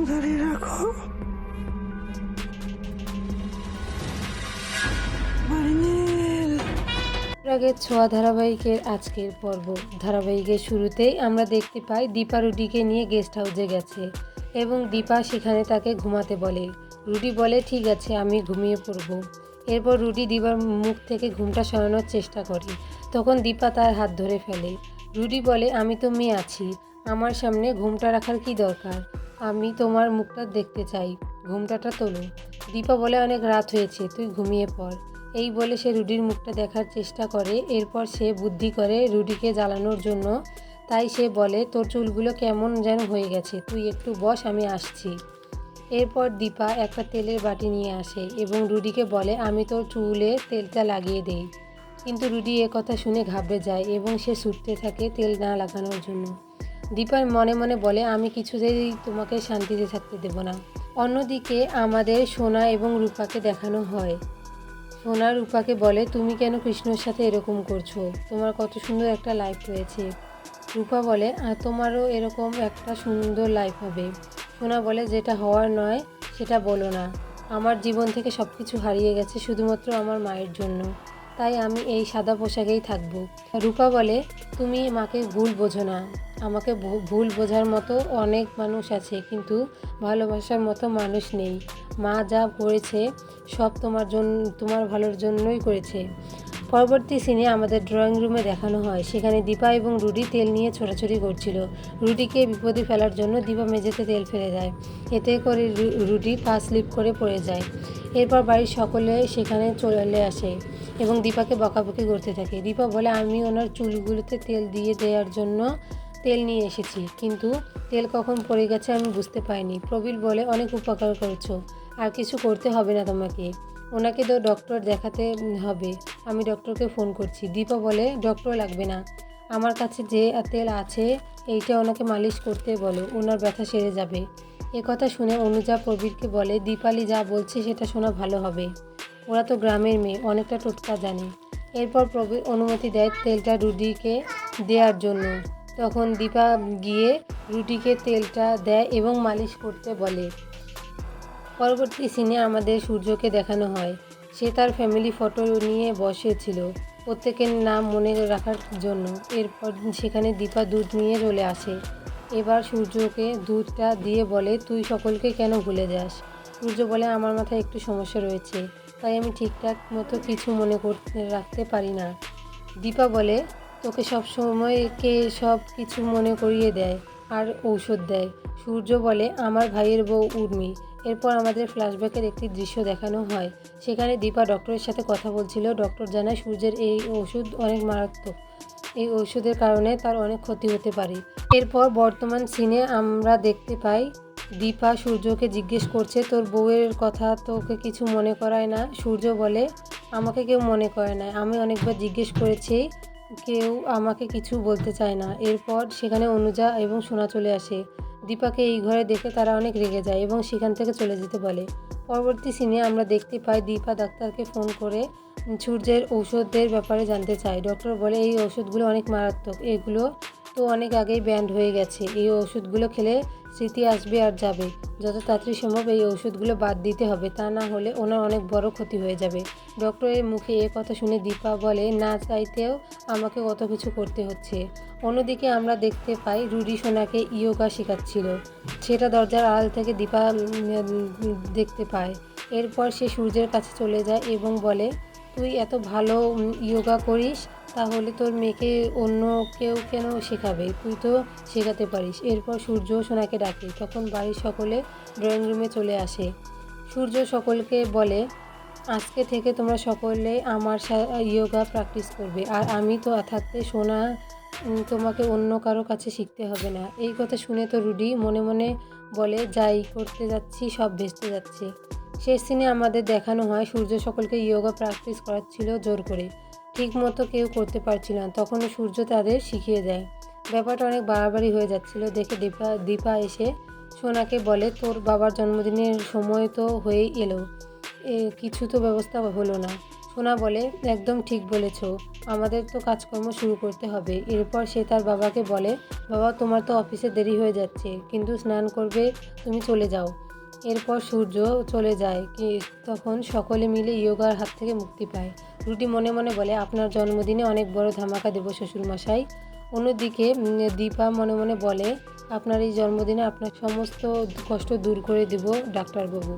দাঁড়িয়ে রাখো। আগের ছোঁয়া ধারাবাহিকের আজকের পর্ব। ধারাবাহিকের শুরুতেই আমরা দেখতে পাই দীপা রুডিকে নিয়ে গেস্ট হাউসে গেছে এবং দীপা সেখানে তাকে ঘুমাতে বলে। রুডি বলে ঠিক আছে, আমি ঘুমিয়ে পড়ব। এরপর রুডি দীপার মুখ থেকে ঘুমটা সরানোর চেষ্টা করে, তখন দীপা তার হাত ধরে ফেলে। রুডি বলে আমি তো মেয়ে আছি, আমার সামনে ঘুমটা রাখার কি দরকার, আমি তোমার মুখটা দেখতে চাই, ঘুমটাটা তোলো। দীপা বলে অনেক রাত হয়েছে, তুই ঘুমিয়ে পড়। এই বলে সে রুডির মুখটা দেখার চেষ্টা করে। এরপর সে বুদ্ধি করে রুডিকে জ্বালানোর জন্য, তাই সে বলে তোর চুলগুলো কেমন যেন হয়ে গেছে, তুই একটু বস, আমি আসছি। এরপর দীপা একটা তেলের বাটি নিয়ে আসে এবং রুডিকে বলে আমি তোর চুলে তেলটা লাগিয়ে দেই। কিন্তু রুডি কথা শুনে ঘাবড়ে যায় এবং সে ছুটতে থাকে তেল না লাগানোর জন্য। দীপার মনে মনে বলে আমি কিছুতেই তোমাকে শান্তিতে থাকতে দেব না। অন্যদিকে আমাদের সোনা এবং রূপাকে দেখানো হয়। সোনা রূপাকে বলে তুমি কেন কৃষ্ণর সাথে এরকম করছো, তোমার কত সুন্দর একটা লাইফ রয়েছে। রূপা বলে তোমারও এরকম একটা সুন্দর লাইফ হবে। সোনা বলে যেটা হওয়ার নয় সেটা বলো না, আমার জীবন থেকে সব কিছু হারিয়ে গেছে শুধুমাত্র আমার মায়ের জন্য, তাই আমি এই সাদা পোশাকেই থাকবো। রূপা বলে তুমি মাকে ভুল বোঝো না, আমাকে ভুল বোঝার মতো অনেক মানুষ আছে কিন্তু ভালোবাসার মতো মানুষ নেই। মা যা করেছে সব তোমার জন্য, তোমার ভালোর জন্যই করেছে। পরবর্তী সিনে আমাদের ড্রয়িং রুমে দেখানো হয়, সেখানে দীপা এবং রুডি তেল নিয়ে ছোটাছুটি করছিল। রুডিকে বিপদে ফেলার জন্য দীপা মেঝেতে তেল ফেলে দেয়, এতে করে রুডি পা স্লিপ করে পড়ে যায়। এরপর বাড়ির সকলে সেখানে চলে আসে এবং দীপাকে বকাবকি করতে থাকে। দীপা বলে আমি ওনার চুলগুলোতে তেল দিয়ে দেওয়ার জন্য তেল নিয়ে এসেছি, কিন্তু তেল কখন পড়ে গেছে আমি বুঝতে পারিনি। প্রবীর বলে অনেক উপকার করেছো, আর কিছু করতে হবে না তোমাকে, ওনাকে তো ডক্টর দেখাতে হবে, আমি ডক্টরকে ফোন করছি। দীপা বলে ডক্টর লাগবে না, আমার কাছে যে তেল আছে এইটা ওনাকে মালিশ করতে বলো, ওনার ব্যথা সেরে যাবে। কথা শুনে অনুজা প্রবীরকে বলে দীপালি যা বলছে সেটা শোনা ভালো হবে, ওরা তো গ্রামের মেয়ে, অনেকটা টোটকা জানে। এরপর প্রবীর অনুমতি দেয় তেলটা রুডিকে দেওয়ার জন্য, তখন দীপা গিয়ে রুডিকে তেলটা দেয় এবং মালিশ করতে বলে। পরবর্তী সিনে আমাদের সূর্যকে দেখানো হয়, সে তার ফ্যামিলি ফটো নিয়ে বসেছিল প্রত্যেকের নাম মনে রাখার জন্য। এরপর সেখানে দীপা দুধ নিয়ে চলে আসে। এবার সূর্যকে দুধটা দিয়ে বলে তুই সকলকে কেন ভুলে যাস। সূর্য বলে আমার মাথায় একটু সমস্যা রয়েছে, তাই আমি ঠিকঠাক মতো কিছু মনে করতে রাখতে পারি না। দীপা বলে তোকে সব সময় কে সব কিছু মনে করিয়ে দেয় আর ঔষধ দেয়। সূর্য বলে আমার ভাইয়ের বউ উর্মি। এরপর আমাদের ফ্ল্যাশব্যাকের একটি দৃশ্য দেখানো হয়, সেখানে দীপা ডক্টরের সাথে কথা বলছিল। ডক্টর জানায় সূর্যের এই ওষুধ অনেক মারাত্মক, এই ওষুধের কারণে তার অনেক ক্ষতি হতে পারে। এরপর বর্তমান সিনে আমরা দেখতে পাই দীপা সূর্যকে জিজ্ঞেস করছে তোর বউয়ের কথা তোকে কিছু মনে করায় না। সূর্য বলে আমাকে কেউ মনে করে না, আমি অনেকবার জিজ্ঞেস করেছি, কেউ আমাকে কিছু বলতে চায় না। এরপর সেখানে অনুজা এবং সোনা চলে আসে। দীপাকে এই ঘরে দেখে তারা অনেক রেগে যায় এবং সেখান থেকে চলে যেতে বলে। পরবর্তী সিনে আমরা দেখতে পাই দীপা ডাক্তারকে ফোন করে সূর্যের ঔষধের ব্যাপারে জানতে চায়। ডক্টর বলে এই ওষুধগুলো অনেক মারাত্মক, এগুলো তো অনেক আগেই ব্যান্ড হয়ে গেছে, এই ওষুধগুলো খেলে স্মৃতি আসবে আর যাবে, যত তাড়াতাড়ি সম্ভব এই ওষুধগুলো বাদ দিতে হবে, তা না হলে ওনার অনেক বড় ক্ষতি হয়ে যাবে। ডক্টরের মুখে কথা শুনে দীপা বলে না চাইতেও আমাকে কত কিছু করতে হচ্ছে। অন্যদিকে আমরা দেখতে পাই রুডি সোনাকে ইয়োগা শেখাচ্ছিল, সেটা দরজার আড়াল থেকে দীপা দেখতে পায়। এরপর সে সূর্যের কাছে চলে যায় এবং বলে তুই এত ভালো ইয়োগা করিস, তাহলে তোর মেয়েকে অন্য কেউ কেন শেখাবে, তুই তো শেখাতে পারিস। এরপর সূর্য সোনাকে ডাকে, তখন বাড়ির সকলে ড্রয়িং রুমে চলে আসে। সূর্য সকলকে বলে আজকে থেকে তোমরা সকলে আমার ইয়োগা প্র্যাকটিস করবে, আর আমি তো থাকতে সোনা তোমাকে অন্য কারো কাছে শিখতে হবে না। এই কথা শুনে তো রুডি মনে মনে বলে যাই করতে যাচ্ছি সব ভেস্তে যাচ্ছে। শেষ সিনে আমাদের দেখানো হয় সূর্য সকলকে ইয়োগা প্র্যাকটিস করাচ্ছিল জোর করে, ঠিক মতো কেউ করতে পারছিল না, তখন সূর্য তাদের শিখিয়ে দেয়। ব্যাপারটা অনেক বাড়াবাড়ি হয়ে যাচ্ছিল দেখে দীপা এসে সোনাকে বলে তোর বাবার জন্মদিনের সময় তো হয়েই এলো, কিছু তো ব্যবস্থা হলো না। সোনা বলে, একদম ঠিক বলেছ, আমাদের তো কাজকর্ম শুরু করতে হবে। এরপর সে তার বাবাকে বলে, বাবা তোমার তো অফিসে দেরি হয়ে যাচ্ছে, কিন্তু স্নান করবে, তুমি চলে যাও। এরপর সূর্য চলে যায় তখন সকলে মিলে ইয়োগার হাত থেকে মুক্তি পায়। রুটি মনে মনে বলে, আপনার জন্মদিনে অনেক বড় ধামাকা দেব শ্বশুরমশাই। অন্যদিকে দীপা মনে মনে বলে, আপনার এই জন্মদিনে আপনার সমস্ত কষ্ট দূর করে দেব ডাক্তারবাবু।